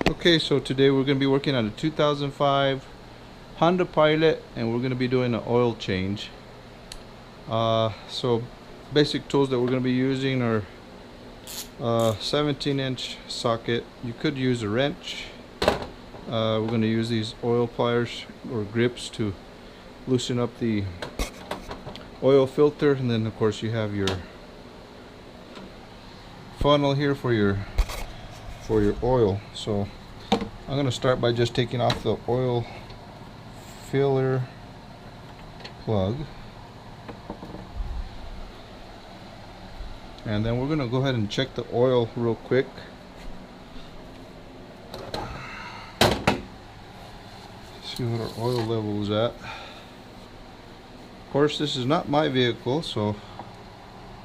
Okay, so today we're going to be working on a 2005 Honda Pilot, and we're going to be doing an oil change. So basic tools that we're going to be using are 17-inch socket. You could use a wrench. We're going to use these oil pliers or grips to loosen up the oil filter, and then of course you have your funnel here for your oil. So I'm going to start by just taking off the oil filler plug, and then we're going to go ahead and check the oil real quick. See what our oil level is at. Of course, this is not my vehicle, so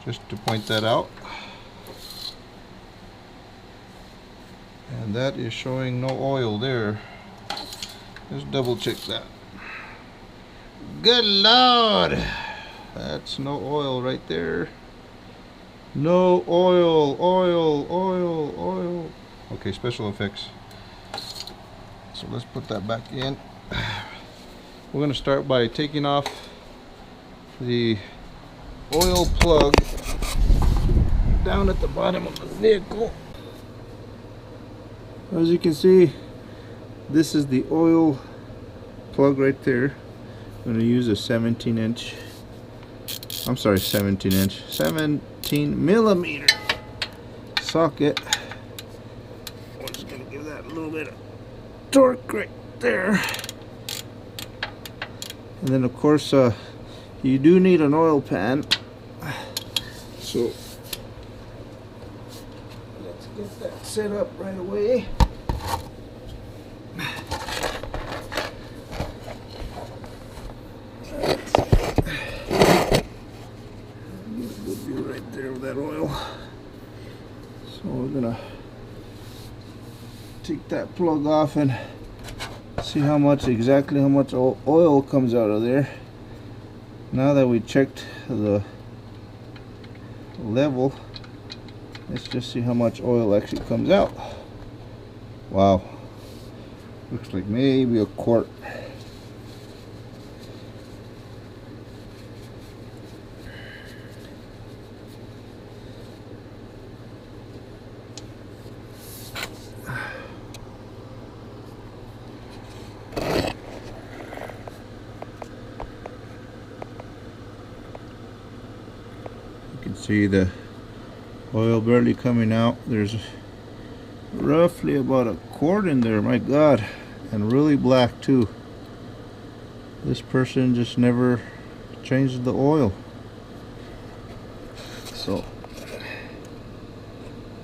just to point that out. And that is showing no oil there. Let's double check that. Good Lord! That's no oil right there. No oil, oil. Okay, special effects. So let's put that back in. We're going to start by taking off the oil plug down at the bottom of the vehicle. As you can see, this is the oil plug right there. I'm going to use a 17 millimeter socket. I'm just going to give that a little bit of torque right there. And then of course you do need an oil pan. So let's get that set up right away. Right there with that oil. So we're gonna take that plug off and see exactly how much oil comes out of there. Now that we checked the level, let's just see how much oil actually comes out. Wow, looks like maybe a quart. You can see the oil barely coming out. There's roughly about a quart in there. My God, and really black too. This person just never changed the oil. So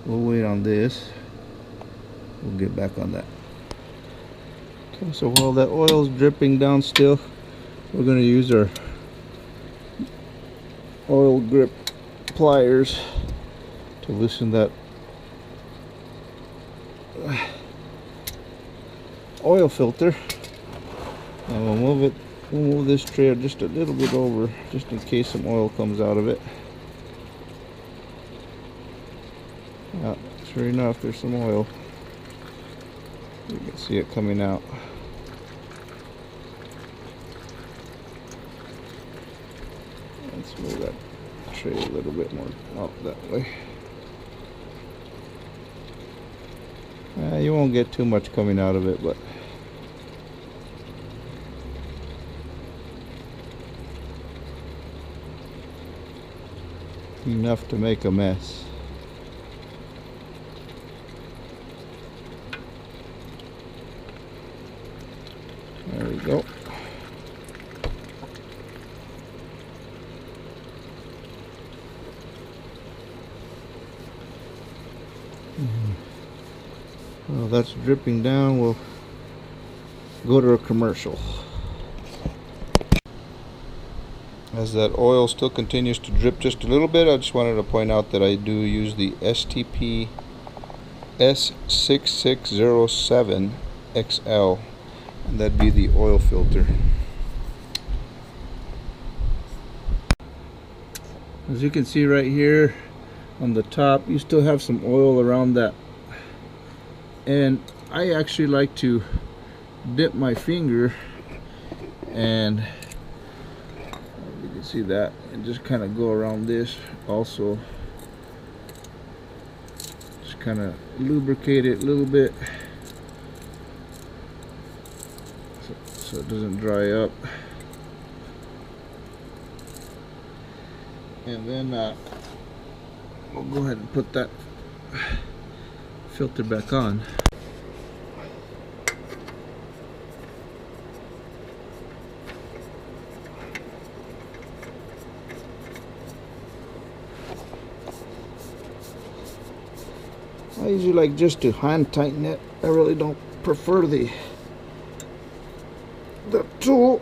we'll wait on this. We'll get back on that. Okay, so while that oil's dripping down still, we're going to use our oil grip pliers to loosen that oil filter. And we'll move this tray just a little bit over, just in case some oil comes out of it. Yeah, sure enough, there's some oil. You can see it coming out. Let's move that tray a little bit more up that way. You won't get too much coming out of it, but enough to make a mess. There we go. Well, that's dripping down. We'll go to a commercial. As that oil still continues to drip just a little bit, I just wanted to point out that I do use the STP S6607 XL, and that'd be the oil filter. As you can see right here on the top, you still have some oil around that end I actually like to dip my finger, and you can see that, and just kind of go around this also. Just kind of lubricate it a little bit so it doesn't dry up. And then we'll go ahead and put that filter back on. I usually like just to hand tighten it. I really don't prefer the tool.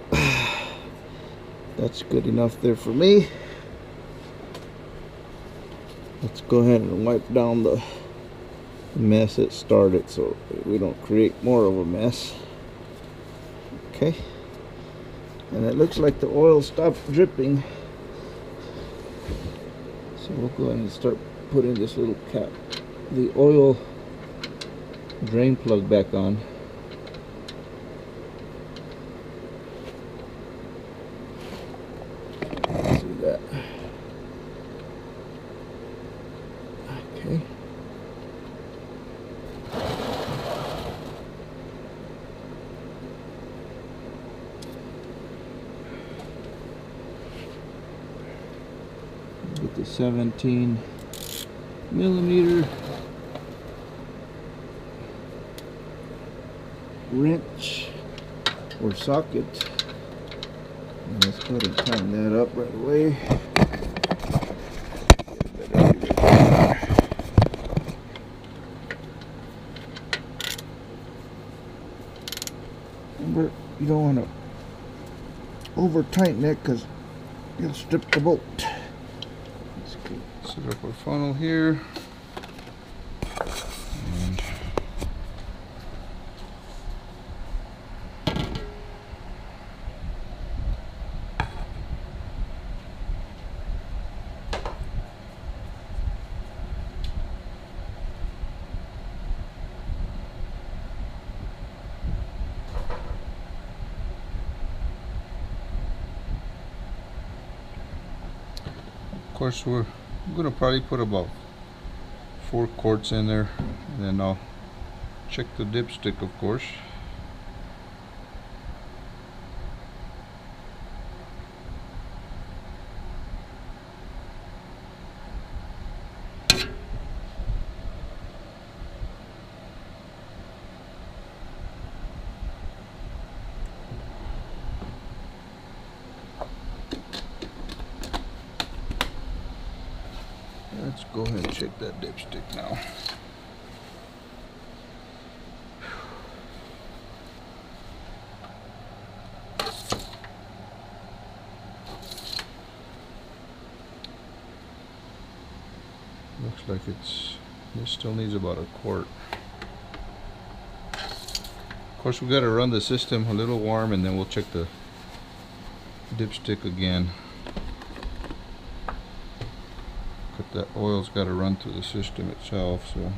That's good enough there for me. Let's go ahead and wipe down the mess it started so we don't create more of a mess. Okay, and it looks like the oil stopped dripping, so we'll go ahead and start putting this little cap, the oil drain plug, back on. See that? Okay. With the 17 millimeter wrench or socket, and let's go ahead and tighten that up right away. Remember, you don't want to over tighten it because you'll strip the bolt. Set up our funnel here. And of course, we're gonna probably put about 4 quarts in there, and then I'll check the dipstick, of course. Let's go ahead and check that dipstick now. Looks like this still needs about a quart. Of course, we got to run the system a little warm, and then we'll check the dipstick again. That oil's got to run through the system itself, so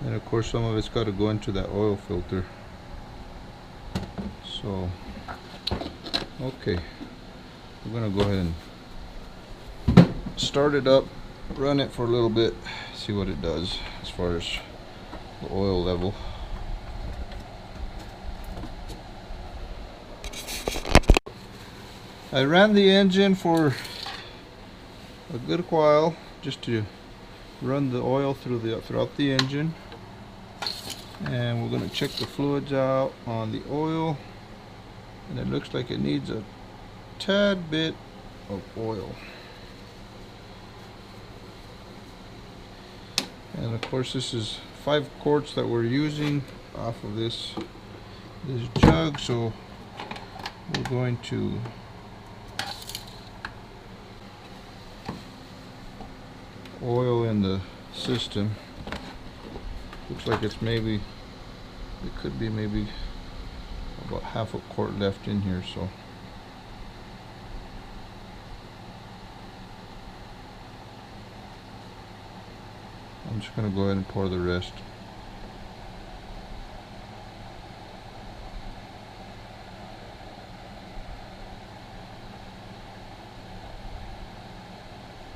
and of course some of it's got to go into that oil filter. So okay, we're gonna go ahead and start it up, run it for a little bit, see what it does as far as the oil level. I ran the engine for a good while just to run the oil throughout the engine, and we're going to check the fluids out on the oil, and it looks like it needs a tad bit of oil. And of course, this is 5 quarts that we're using off of this jug, so we're going to oil in the system. Looks like it's maybe, it could be maybe About half a quart left in here, so I'm just going to go ahead and pour the rest.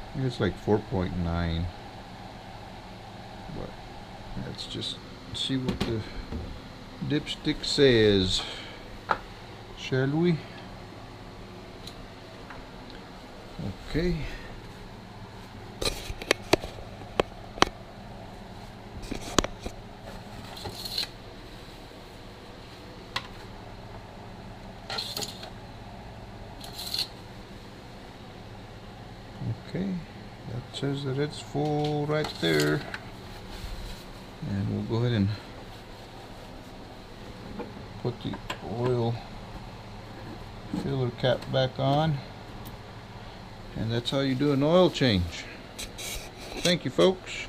I think it's like 4.9, but let's just see what the dipstick says, shall we? Okay. Okay, that says that it's full right there, and we'll go ahead and put the oil filler cap back on, and that's how you do an oil change. Thank you, folks.